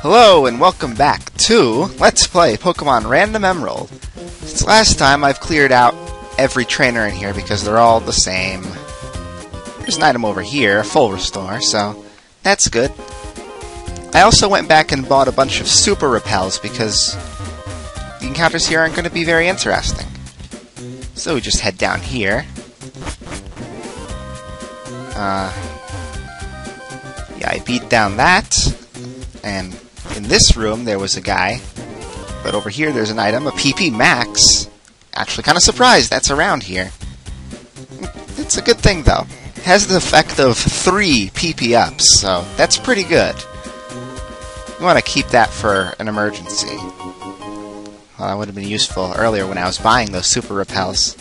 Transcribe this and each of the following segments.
Hello and welcome back to Let's Play Pokemon Random Emerald. Since last time I've cleared out every trainer in here because they're all the same. There's an item over here, a full restore, so that's good. I also went back and bought a bunch of super repels because the encounters here aren't going to be very interesting. So we just head down here. Yeah, I beat down that, and in this room there was a guy, but over here there's an item, a PP Max. Actually kind of surprised that's around here. It's a good thing though. It has the effect of 3 PP ups, so that's pretty good. You want to keep that for an emergency. Well, that would have been useful earlier when I was buying those super repels.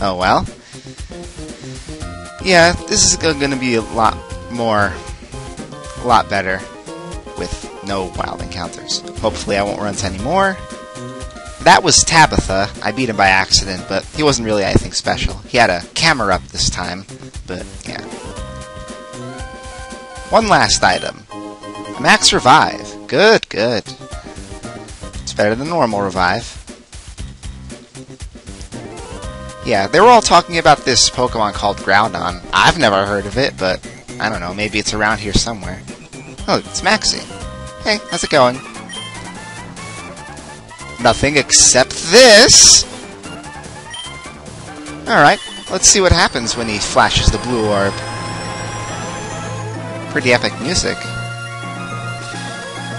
Oh well. Yeah, this is going to be a lot better with no wild encounters. Hopefully I won't run into any more. That was Tabitha. I beat him by accident, but he wasn't really anything special. He had a camera up this time, but yeah. One last item. A Max Revive. Good, good. It's better than normal Revive. Yeah, they were all talking about this Pokemon called Groudon. I've never heard of it, but I don't know, maybe it's around here somewhere. Oh, it's Maxie. Hey, how's it going? Nothing except this! Alright, let's see what happens when he flashes the blue orb. Pretty epic music.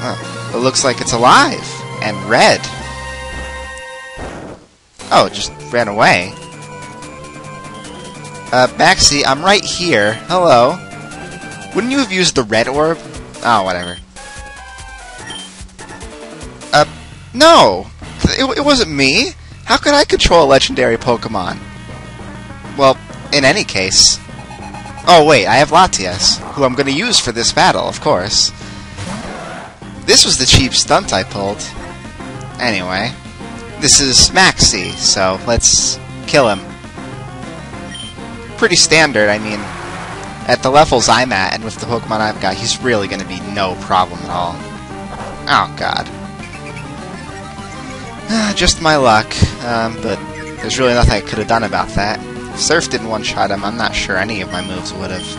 Oh, it looks like it's alive! And red. Oh, it just ran away. Maxie, I'm right here. Hello. Wouldn't you have used the red orb? Oh, whatever. No! It wasn't me! How could I control a legendary Pokemon? Well, in any case... Oh, wait, I have Latias, who I'm going to use for this battle, of course. This was the cheap stunt I pulled. Anyway, this is Maxie, so let's kill him. Pretty standard, I mean, at the levels I'm at and with the Pokemon I've got, he's really going to be no problem at all. Oh, God. Just my luck, but there's really nothing I could have done about that. If Surf didn't one-shot him, I'm not sure any of my moves would have.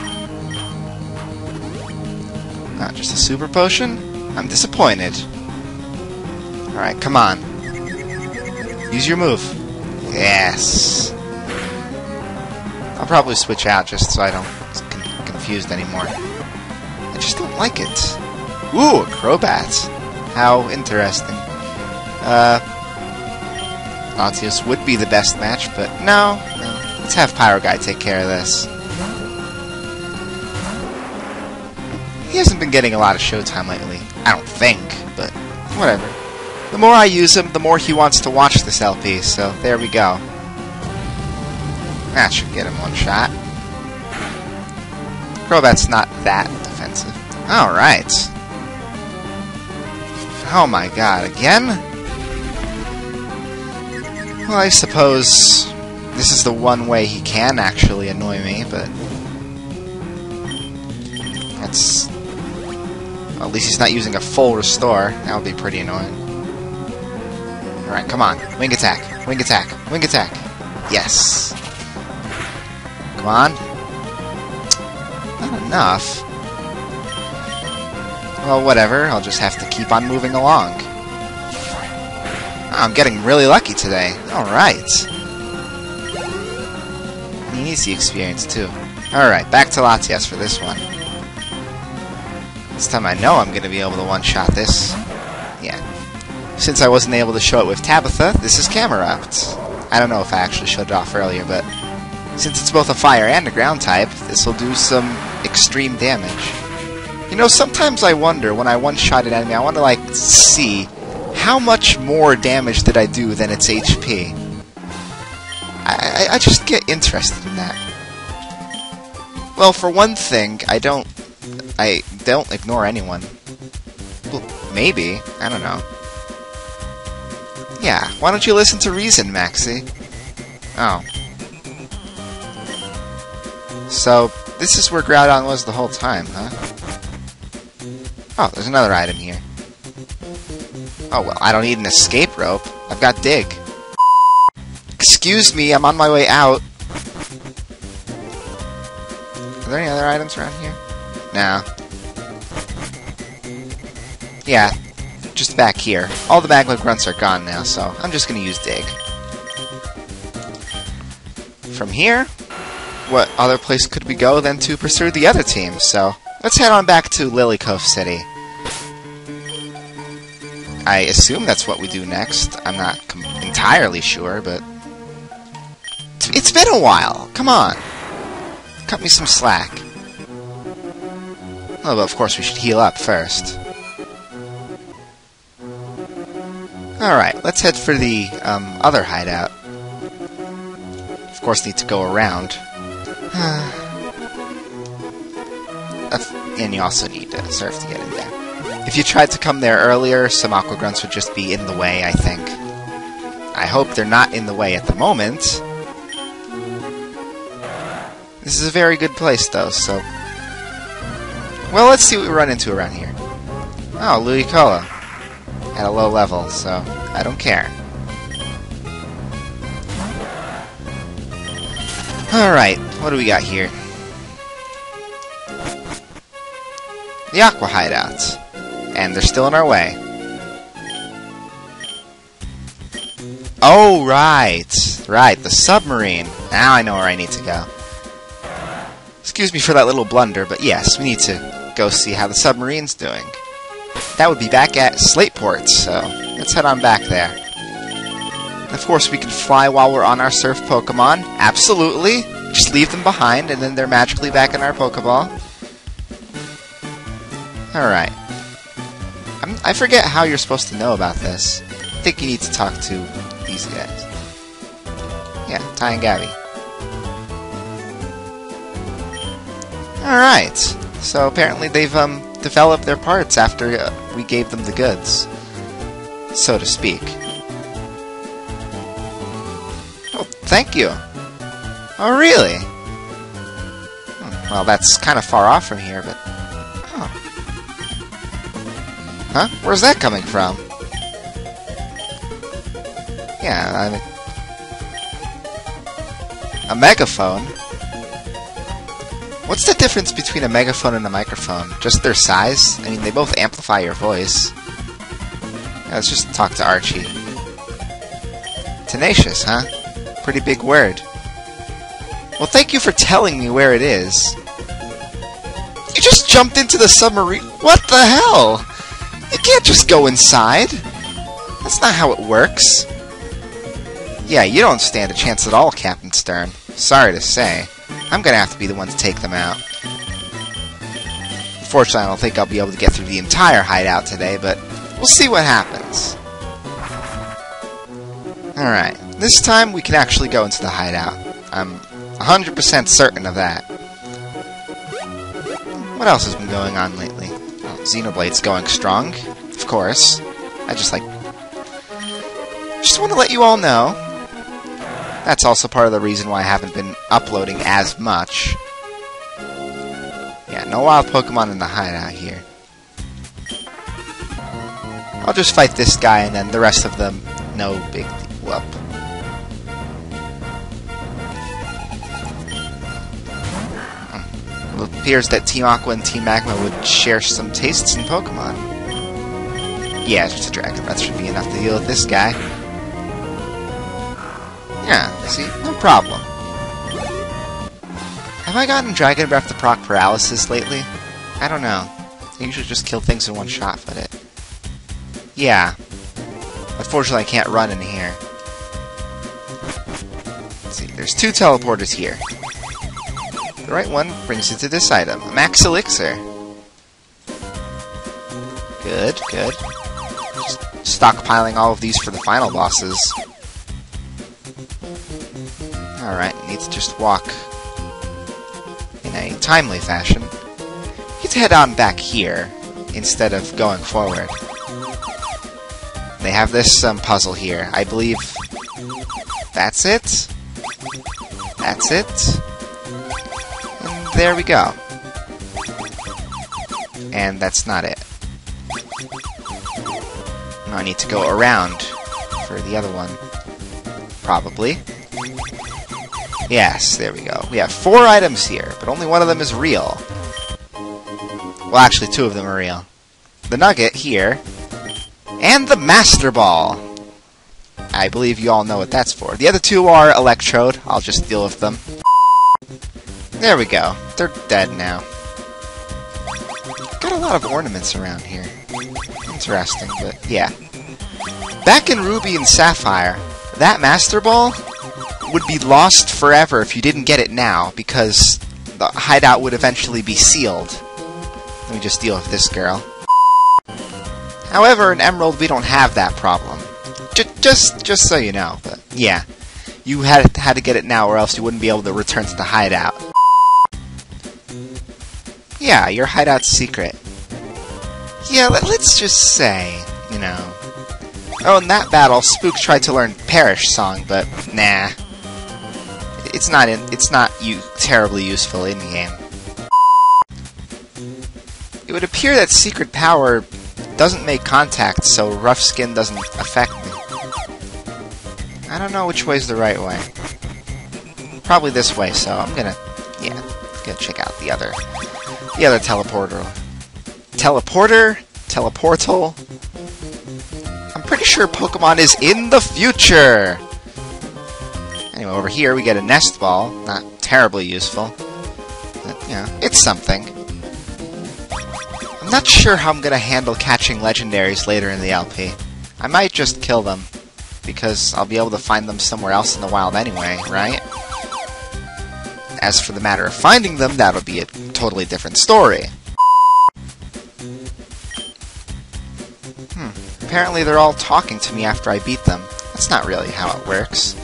Not just a super potion? I'm disappointed. Alright, come on. Use your move. Yes. I'll probably switch out just so I don't get confused anymore. I just don't like it. Ooh, a Crobat. How interesting. Latias would be the best match, but no. Let's have Pyro Guy take care of this. He hasn't been getting a lot of showtime lately. I don't think, but whatever. The more I use him, the more he wants to watch this LP, so there we go. That should get him one shot. Crobat's not that defensive. Alright. Oh my god, again? Well, I suppose this is the one way he can actually annoy me, but... that's... well, at least he's not using a full restore. That would be pretty annoying. Alright, come on. Wing attack. Wing attack. Wing attack. Yes. Come on. Not enough. Well, whatever. I'll just have to keep on moving along. Oh, I'm getting really lucky today. Alright. He needs the experience, too. Alright, back to Latias for this one. This time I know I'm going to be able to one-shot this. Yeah. Since I wasn't able to show it with Tabitha, this is Camerupt. I don't know if I actually showed it off earlier, but... since it's both a fire and a ground type, this will do some extreme damage. You know, sometimes I wonder, when I one-shot an enemy, I want to, like, see how much more damage did I do than its HP. I just get interested in that. Well, for one thing, I don't ignore anyone. Well, maybe. I don't know. Yeah, why don't you listen to reason, Maxie? Oh. So, this is where Groudon was the whole time, huh? Oh, there's another item here. Oh, well, I don't need an escape rope. I've got dig. Excuse me, I'm on my way out. Are there any other items around here? No. Yeah, just back here. All the magma grunts are gone now, so I'm just gonna use dig. From here, what other place could we go than to pursue the other team? So let's head on back to Lily Cove City. I assume that's what we do next. I'm not entirely sure, but it's been a while. Come on. Cut me some slack. Oh, but of course we should heal up first. Alright, let's head for the other hideout. Of course, need to go around. And you also need to surf to get in there. If you tried to come there earlier, some aqua grunts would just be in the way, I think. I hope they're not in the way at the moment. This is a very good place, though, so... Well, let's see what we run into around here. Oh, Luicola. At a low level, so I don't care. Alright, what do we got here? The aqua hideouts. And they're still in our way. Oh, right. Right, the submarine. Now I know where I need to go. Excuse me for that little blunder, but yes, we need to go see how the submarine's doing. That would be back at Slateport, so let's head on back there. And of course, we can fly while we're on our surf Pokemon. Absolutely. Just leave them behind, and then they're magically back in our Pokeball. Alright. I forget how you're supposed to know about this. I think you need to talk to these guys. Yeah, Ty and Gabby. Alright. So apparently they've developed their parts after we gave them the goods. So to speak. Oh, thank you. Oh, really? Well, that's kind of far off from here, but... Oh. Huh? Where's that coming from? Yeah, I mean... A megaphone? What's the difference between a megaphone and a microphone? Just their size? I mean, they both amplify your voice. Yeah, let's just talk to Archie. Tenacious, huh? Pretty big word. Well, thank you for telling me where it is. You just jumped into the submarine. What the hell? You can't just go inside. That's not how it works. Yeah, you don't stand a chance at all, Captain Stern. Sorry to say. I'm gonna have to be the one to take them out. Unfortunately, I don't think I'll be able to get through the entire hideout today, but we'll see what happens. Alright, this time we can actually go into the hideout. I'm 100% certain of that. What else has been going on lately? Well, Xenoblade's going strong, of course. I just want to let you all know. That's also part of the reason why I haven't been uploading as much. Yeah, no wild Pokemon in the hideout here. I'll just fight this guy and then the rest of them, no big deal. It appears that Team Aqua and Team Magma would share some tastes in Pokemon. Yeah, just a Dragon Breath should be enough to deal with this guy. Yeah, see? No problem. Have I gotten Dragon Breath to proc paralysis lately? I don't know. I usually just kill things in one shot with it. Yeah. Unfortunately, I can't run in here. Let's see, there's 2 teleporters here. The right one brings you to this item, a Max Elixir. Good, good. Just stockpiling all of these for the final bosses. Alright, need to just walk in a timely fashion. Need to head on back here instead of going forward. They have this puzzle here. I believe that's it. That's it. And there we go. And that's not it. Now I need to go around for the other one. Probably. Yes, there we go. We have 4 items here, but only one of them is real. Well, actually, 2 of them are real. The nugget here, and the Master Ball. I believe you all know what that's for. The other 2 are Electrode. I'll just deal with them. There we go. They're dead now. Got a lot of ornaments around here. Interesting, but yeah. Back in Ruby and Sapphire, that Master Ball would be lost forever if you didn't get it now, because the hideout would eventually be sealed. Let me just deal with this girl. However, in Emerald, we don't have that problem. Just so you know, but yeah. You had to get it now, or else you wouldn't be able to return to the hideout. Yeah, your hideout's secret. Yeah, let's just say, you know. Oh, in that battle, Spook tried to learn Perish Song, but nah. It's not terribly useful in game. It would appear that secret power doesn't make contact, so rough skin doesn't affect me. I don't know which way's the right way. Probably this way, so I'm gonna check out the other teleporter. Teleportal. I'm pretty sure Pokemon is in the future! Anyway, over here we get a Nest Ball. Not terribly useful. But, you know, it's something. I'm not sure how I'm gonna handle catching legendaries later in the LP. I might just kill them, because I'll be able to find them somewhere else in the wild anyway, right? As for the matter of finding them, that'll be a totally different story. Apparently they're all talking to me after I beat them. That's not really how it works.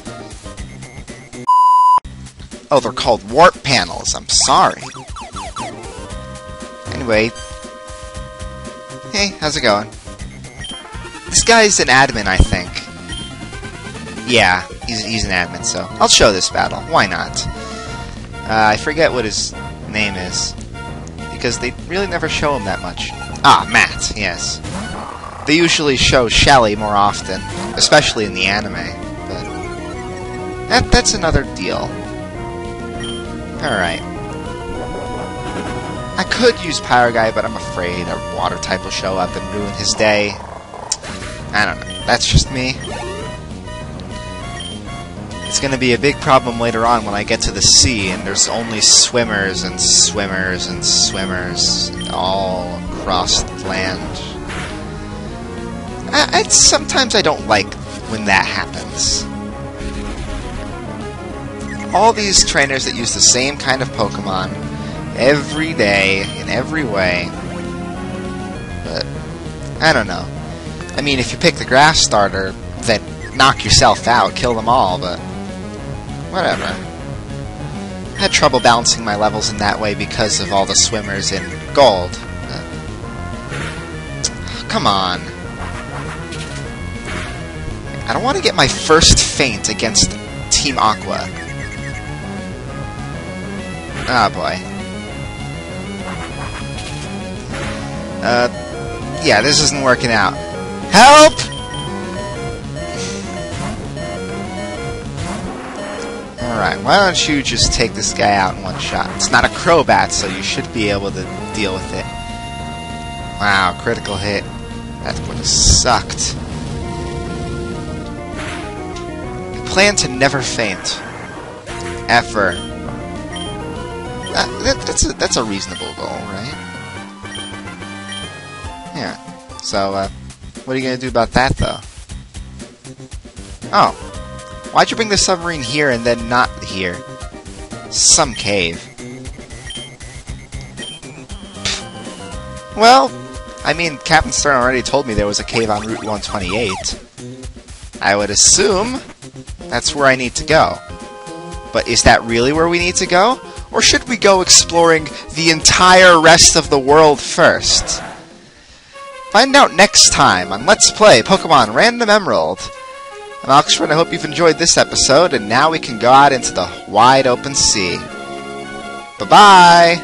Oh, they're called warp panels. I'm sorry. Anyway. Hey, how's it going? This guy's an admin, I think. Yeah, he's an admin, so I'll show this battle. Why not? I forget what his name is, because they really never show him that much. Ah, Matt, yes. They usually show Shelly more often, especially in the anime, but that's another deal. Alright. I could use Power Guy, but I'm afraid a water type will show up and ruin his day. I don't know. That's just me. It's gonna be a big problem later on when I get to the sea and there's only swimmers and swimmers and swimmers all across the land. Sometimes I don't like when that happens. All these trainers that use the same kind of Pokemon every day, in every way. But, I don't know. I mean, if you pick the grass starter, then knock yourself out, kill them all, but whatever. I had trouble balancing my levels in that way because of all the swimmers in gold. Come on. I don't want to get my first feint against Team Aqua. Ah, boy. Yeah, this isn't working out. Help! Alright, why don't you just take this guy out in one shot? It's not a Crobat, so you should be able to deal with it. Wow, critical hit. That would have sucked. I plan to never faint. Ever. That's a reasonable goal, right? Yeah. So, what are you gonna do about that, though? Oh. Why'd you bring the submarine here and then not here? Some cave. Well, I mean, Captain Stern already told me there was a cave on Route 128. I would assume that's where I need to go. But is that really where we need to go? Or should we go exploring the entire rest of the world first? Find out next time on Let's Play Pokemon Random Emerald. I'm Oxford, I hope you've enjoyed this episode, and now we can go out into the wide open sea. Bye-bye!